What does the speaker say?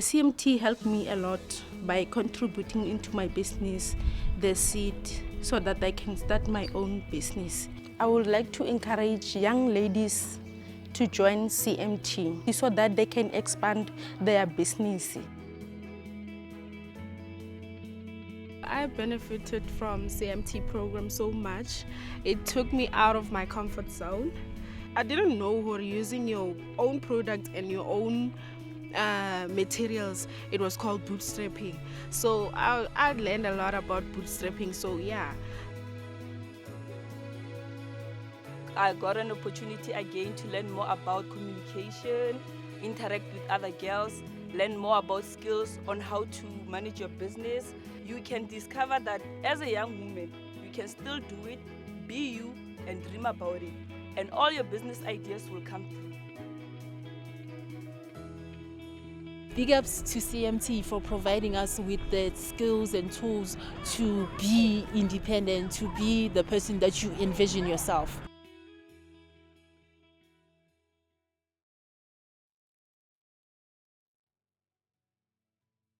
CMT helped me a lot by contributing into my business, the seed, so that I can start my own business. I would like to encourage young ladies to join CMT so that they can expand their business. I benefited from CMT program so much. It took me out of my comfort zone. I didn't know what using your own product and your own materials, it was called bootstrapping. So I learned a lot about bootstrapping. So yeah. I got an opportunity again to learn more about communication, interact with other girls, learn more about skills on how to manage your business. You can discover that as a young woman, you can still do it, be you, and dream about it. And all your business ideas will come through. Big ups to CMT for providing us with the skills and tools to be independent, to be the person that you envision yourself.